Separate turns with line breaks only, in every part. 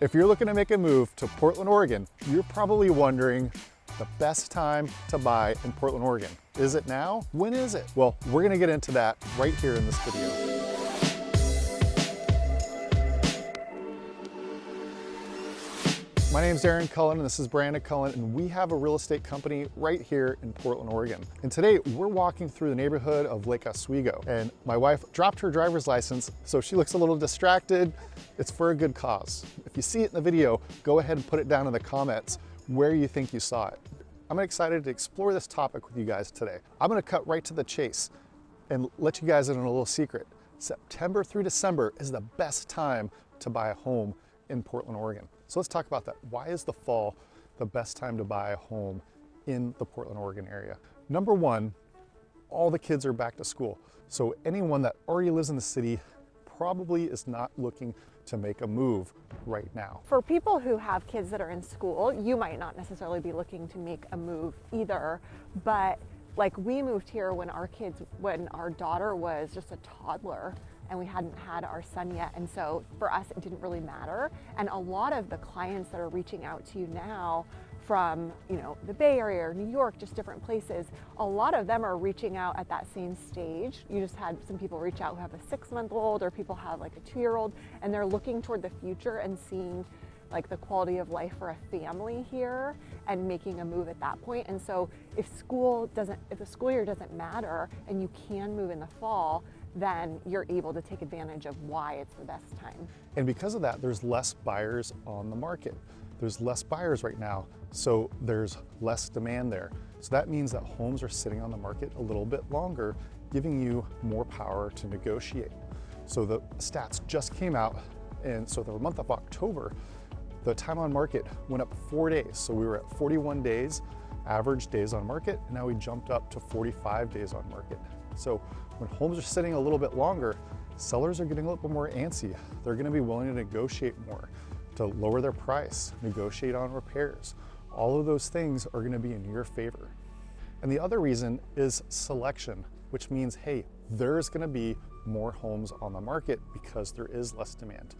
If you're looking to make a move to Portland, Oregon, you're probably wondering the best time to buy in Portland, Oregon. Is it now? When is it? Well, we're gonna get into that right here in this video. My name is Aaron Cullen and this is Brandon Cullen, and we have a real estate company right here in Portland, Oregon. And today we're walking through the neighborhood of Lake Oswego, and my wife dropped her driver's license, so she looks a little distracted. It's for a good cause. If you see it in the video, go ahead and put it down in the comments where you think you saw it. I'm excited to explore this topic with you guys today. I'm gonna cut right to the chase and let you guys in on a little secret. September through December is the best time to buy a home in Portland, Oregon. So let's talk about that. Why is the fall the best time to buy a home in the Portland, Oregon area? Number one, all the kids are back to school. So anyone that already lives in the city probably is not looking to make a move right now.
For people who have kids that are in school, you might not necessarily be looking to make a move either, but like we moved here when our daughter was just a toddler and we hadn't had our son yet. And so for us, it didn't really matter. And a lot of the clients that are reaching out to you now from, the Bay Area or New York, just different places, a lot of them are reaching out at that same stage. You just had some people reach out who have a 6-month-old, or people have like a 2-year-old, and they're looking toward the future and seeing like the quality of life for a family here and making a move at that point. And so if the school year doesn't matter and you can move in the fall, then you're able to take advantage of why it's the best time.
And because of that, there's less buyers on the market. There's less buyers right now, so there's less demand there. So that means that homes are sitting on the market a little bit longer, giving you more power to negotiate. So the stats just came out, and so the month of October, the time on market went up 4 days. So we were at 41 days, average days on market, and now we jumped up to 45 days on market. So when homes are sitting a little bit longer, sellers are getting a little bit more antsy. They're gonna be willing to negotiate more, to lower their price, negotiate on repairs. All of those things are gonna be in your favor. And the other reason is selection, which means, hey, there's gonna be more homes on the market because there is less demand.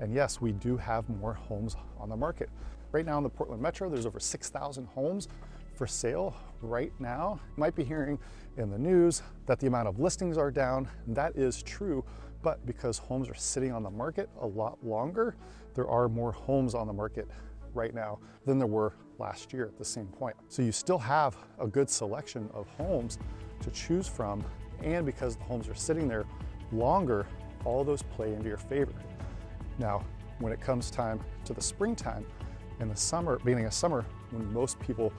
And yes, we do have more homes on the market. Right now in the Portland Metro, there's over 6,000 homes for sale right now. You might be hearing in the news that the amount of listings are down, and that is true, but because homes are sitting on the market a lot longer, there are more homes on the market right now than there were last year at the same point. So you still have a good selection of homes to choose from, and because the homes are sitting there longer, all those play into your favor. Now, when it comes time to the springtime and the summer, beginning of summer, when most people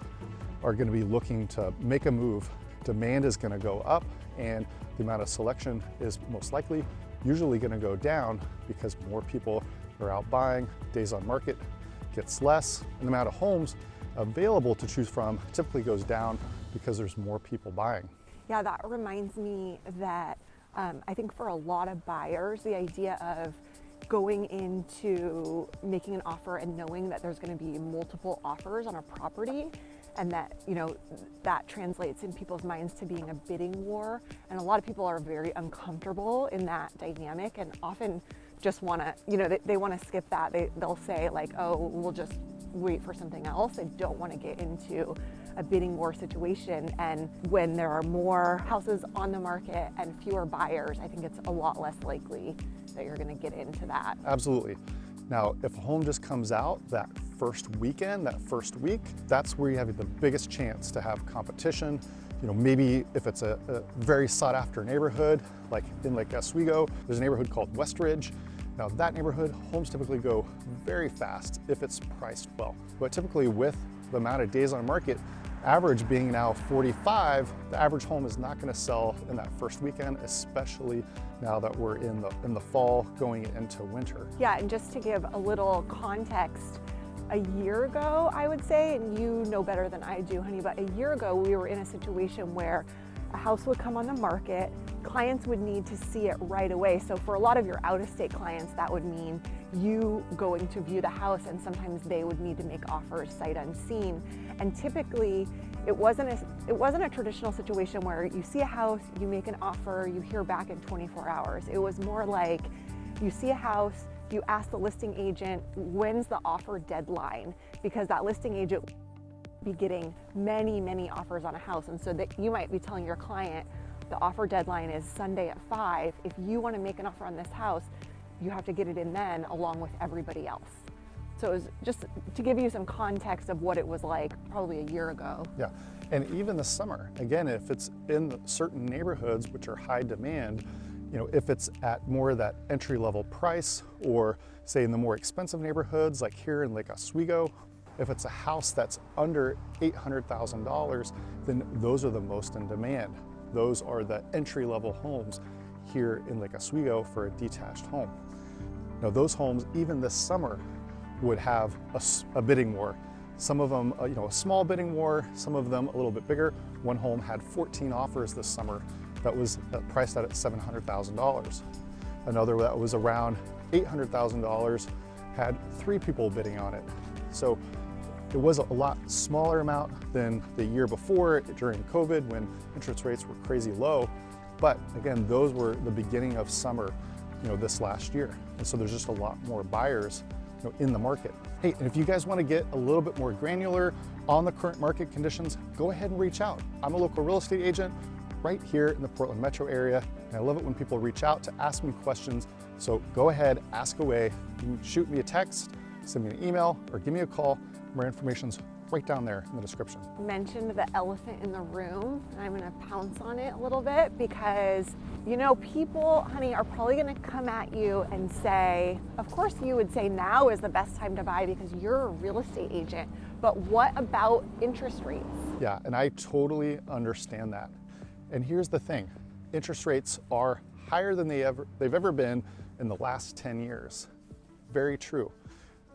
are going to be looking to make a move, demand is going to go up and the amount of selection is most likely usually going to go down because more people are out buying, days on market gets less, and the amount of homes available to choose from typically goes down because there's more people buying.
Yeah, that reminds me that I think for a lot of buyers, the idea of going into making an offer and knowing that there's going to be multiple offers on a property, and that that translates in people's minds to being a bidding war, and a lot of people are very uncomfortable in that dynamic and often just want to they want to skip that. They'll say like, oh, we'll just wait for something else. They don't want to get into a bidding war situation. And when there are more houses on the market and fewer buyers, I think it's a lot less likely that you're going to get into that.
Absolutely. Now, if a home just comes out that first weekend, that first week, that's where you have the biggest chance to have competition. Maybe if it's a very sought after neighborhood, like in Lake Oswego, there's a neighborhood called Westridge. Now that neighborhood, homes typically go very fast if it's priced well. But typically with the amount of days on market, average being now 45, the average home is not going to sell in that first weekend, especially now that we're in the fall going into winter.
Yeah, and just to give a little context, a year ago, I would say, and you know better than I do, honey, but a year ago we were in a situation where a house would come on the market, clients would need to see it right away. So for a lot of your out-of-state clients, that would mean you going to view the house, and sometimes they would need to make offers sight unseen. And typically, it wasn't a traditional situation where you see a house, you make an offer, you hear back in 24 hours. It was more like you see a house, you ask the listing agent, when's the offer deadline? Because that listing agent will be getting many offers on a house. And so that you might be telling your client, the offer deadline is Sunday at 5. If you want to make an offer on this house, you have to get it in then along with everybody else. So it was just to give you some context of what it was like probably a year ago.
Yeah, and even this summer, again, if it's in certain neighborhoods which are high demand, if it's at more of that entry-level price, or say in the more expensive neighborhoods like here in Lake Oswego, if it's a house that's under $800,000, then those are the most in demand. Those are the entry-level homes here in Lake Oswego for a detached home. Now those homes, even this summer, would have a bidding war. Some of them, a small bidding war, some of them a little bit bigger. One home had 14 offers this summer that was priced at $700,000. Another that was around $800,000 had 3 people bidding on it. So it was a lot smaller amount than the year before during COVID when interest rates were crazy low. But again, those were the beginning of summer, this last year. And so there's just a lot more buyers in the market. Hey, and if you guys want to get a little bit more granular on the current market conditions, go ahead and reach out. I'm a local real estate agent right here in the Portland metro area, and I love it when people reach out to ask me questions. So go ahead, ask away. You can shoot me a text, send me an email, or give me a call. More information's right down there in the description.
Mentioned the elephant in the room, and I'm gonna pounce on it a little bit because people, honey, are probably gonna come at you and say, of course you would say now is the best time to buy because you're a real estate agent, but what about interest rates?
Yeah, and I totally understand that. And here's the thing, interest rates are higher than they've ever been in the last 10 years. Very true.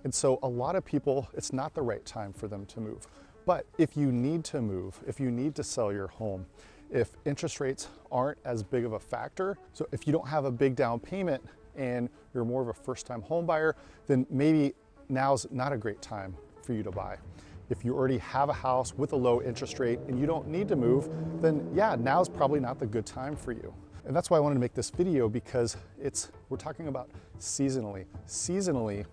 And so a lot of people, it's not the right time for them to move. But if you need to move, if you need to sell your home, if interest rates aren't as big of a factor, so if you don't have a big down payment and you're more of a first-time home buyer, then maybe now's not a great time for you to buy. If you already have a house with a low interest rate and you don't need to move, then yeah, now's probably not the good time for you. And that's why I wanted to make this video, because we're talking about seasonally. Seasonally,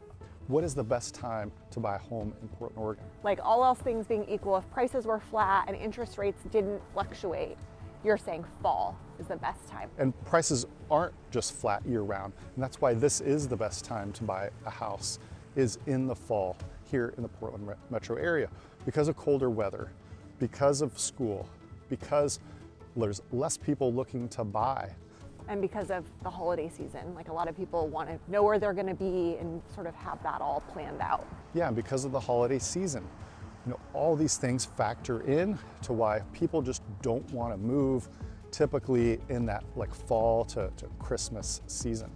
what is the best time to buy a home in Portland, Oregon?
Like all else things being equal, if prices were flat and interest rates didn't fluctuate, you're saying fall is the best time.
And prices aren't just flat year round. And that's why this is the best time to buy a house, is in the fall here in the Portland metro area, because of colder weather, because of school, because there's less people looking to buy.
And because of the holiday season, like a lot of people want to know where they're going to be and sort of have that all planned out.
Yeah, and because of the holiday season. All these things factor in to why people just don't want to move typically in that like fall to Christmas season.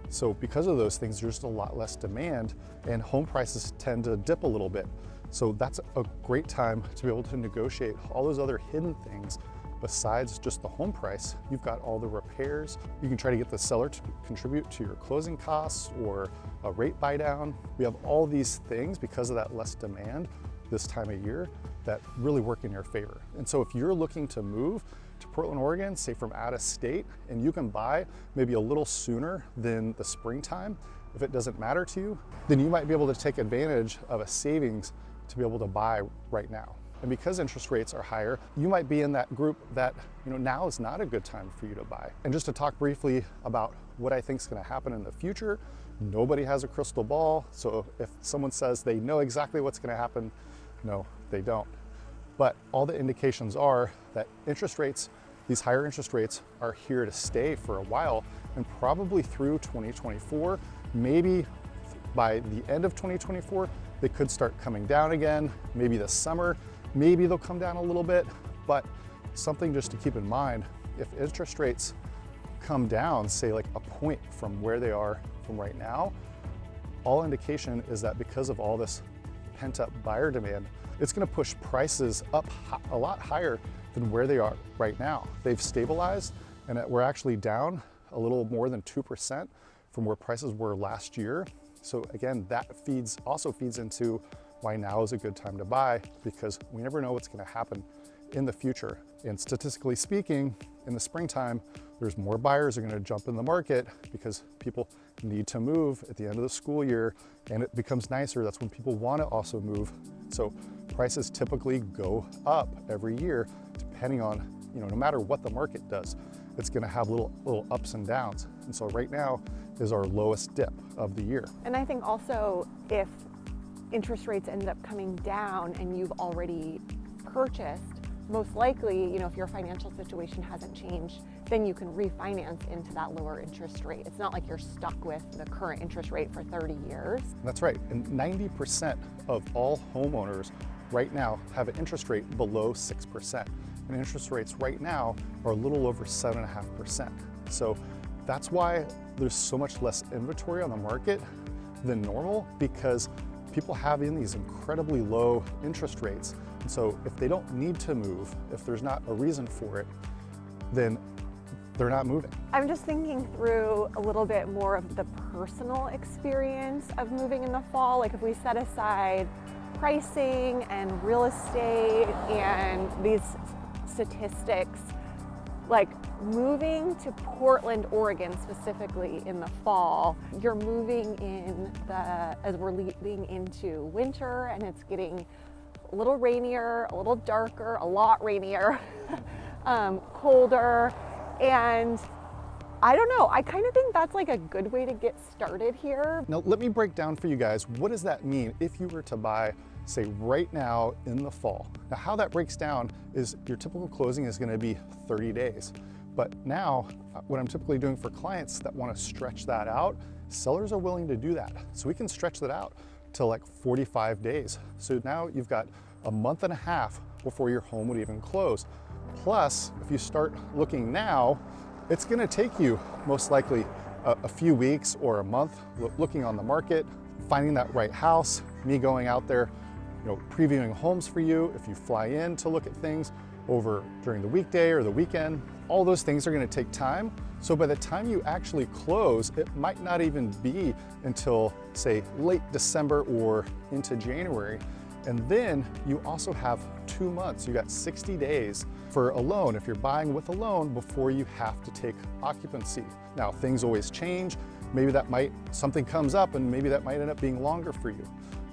So because of those things, there's just a lot less demand and home prices tend to dip a little bit. So that's a great time to be able to negotiate all those other hidden things. Besides just the home price, you've got all the repairs. You can try to get the seller to contribute to your closing costs or a rate buy down. We have all these things because of that less demand this time of year that really work in your favor. And so if you're looking to move to Portland, Oregon, say from out of state, and you can buy maybe a little sooner than the springtime, if it doesn't matter to you, then you might be able to take advantage of a savings to be able to buy right now. And because interest rates are higher, you might be in that group that now is not a good time for you to buy. And just to talk briefly about what I think is going to happen in the future, nobody has a crystal ball. So if someone says they know exactly what's going to happen, no, they don't. But all the indications are that interest rates, these higher interest rates, are here to stay for a while, and probably through 2024, maybe by the end of 2024, they could start coming down again, maybe this summer. Maybe they'll come down a little bit, but something just to keep in mind, if interest rates come down, say like a point from where they are from right now, all indication is that because of all this pent-up buyer demand, it's gonna push prices up a lot higher than where they are right now. They've stabilized, and we're actually down a little more than 2% from where prices were last year. So again, that also feeds into why now is a good time to buy, because we never know what's going to happen in the future. And statistically speaking, in the springtime, there's more buyers are going to jump in the market because people need to move at the end of the school year and it becomes nicer, that's when people want to also move. So prices typically go up every year depending on, no matter what the market does, it's going to have little ups and downs. And so right now is our lowest dip of the year.
And I think also if interest rates end up coming down and you've already purchased, most likely, if your financial situation hasn't changed, then you can refinance into that lower interest rate. It's not like you're stuck with the current interest rate for 30 years.
That's right. And 90% of all homeowners right now have an interest rate below 6%. And interest rates right now are a little over 7.5%. So that's why there's so much less inventory on the market than normal, because people have in these incredibly low interest rates. And so if they don't need to move, if there's not a reason for it, then they're not moving.
I'm just thinking through a little bit more of the personal experience of moving in the fall. Like if we set aside pricing and real estate and these statistics, like moving to Portland, Oregon specifically in the fall, you're moving as we're leading into winter and it's getting a little rainier, a little darker, a lot rainier, colder. And I don't know, I kind of think that's like a good way to get started here.
Now let me break down for you guys, what does that mean if you were to buy, say right now in the fall? Now how that breaks down is your typical closing is going to be 30 days. But now what I'm typically doing for clients that want to stretch that out, sellers are willing to do that. So we can stretch that out to like 45 days. So now you've got a month and a half before your home would even close. Plus, if you start looking now, it's going to take you most likely a few weeks or a month looking on the market, finding that right house, me going out there, previewing homes for you. If you fly in to look at things over during the weekday or the weekend, all those things are going to take time. So by the time you actually close, it might not even be until say late December or into January. And then you also have 2 months. You got 60 days for a loan if you're buying with a loan before you have to take occupancy. Now things always change. Maybe something comes up and maybe that might end up being longer for you.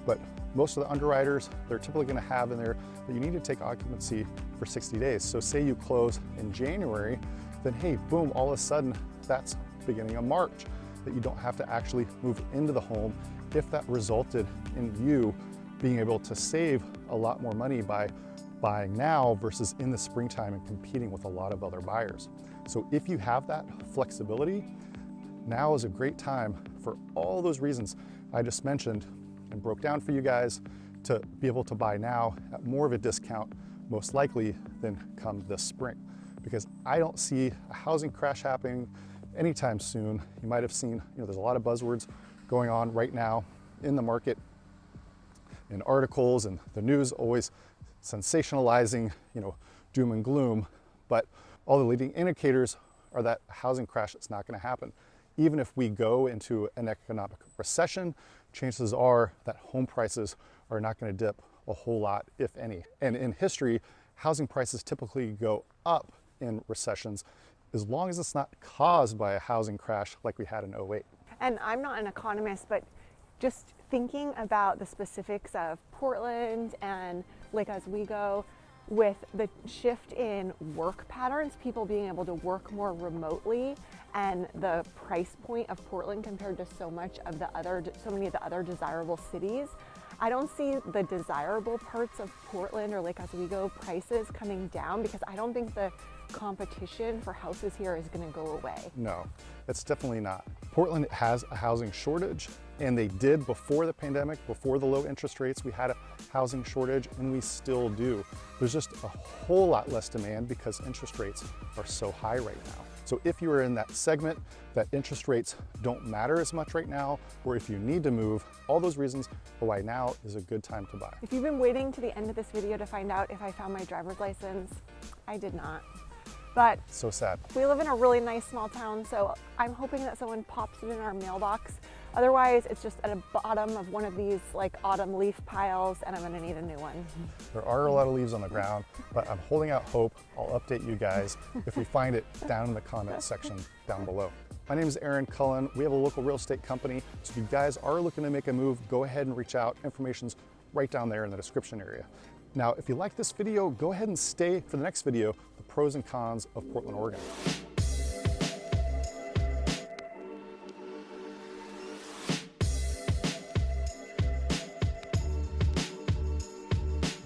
But most of the underwriters, they're typically going to have in there that you need to take occupancy for 60 days. So say you close in January, then hey, boom, all of a sudden that's beginning of March that you don't have to actually move into the home if that resulted in you being able to save a lot more money by buying now versus in the springtime and competing with a lot of other buyers. So if you have that flexibility, now is a great time for all those reasons I just mentioned and broke down for you guys to be able to buy now at more of a discount, most likely than come this spring. Because I don't see a housing crash happening anytime soon. You might have seen, there's a lot of buzzwords going on right now in the market, in articles, and the news always sensationalizing, doom and gloom. But all the leading indicators are that housing crash is not going to happen. Even if we go into an economic recession, chances are that home prices are not going to dip a whole lot, if any. And in history, housing prices typically go up in recessions as long as it's not caused by a housing crash like we had in '08.
And I'm not an economist, but just thinking about the specifics of Portland and Lake Oswego, with the shift in work patterns, people being able to work more remotely, and the price point of Portland compared to so many of the other desirable cities, I don't see the desirable parts of Portland or Lake Oswego prices coming down, because I don't think the competition for houses here is going to go away.
No, it's definitely not. Portland has a housing shortage, and they did before the pandemic, before the low interest rates. We had a housing shortage, and we still do. There's just a whole lot less demand because interest rates are so high right now. So if you are in that segment that interest rates don't matter as much right now, or if you need to move, all those reasons are why now is a good time to buy.
If you've been waiting to the end of this video to find out if I found my driver's license, I did not. But
so sad.
We live in a really nice small town, so I'm hoping that someone pops it in our mailbox. Otherwise, it's just at the bottom of one of these like autumn leaf piles, and I'm gonna need a new one.
There are a lot of leaves on the ground, but I'm holding out hope. I'll update you guys if we find it down in the comments section down below. My name is Aaron Cullen. We have a local real estate company. So if you guys are looking to make a move, go ahead and reach out. Information's right down there in the description area. Now, if you like this video, go ahead and stay for the next video, the pros and cons of Portland, Oregon.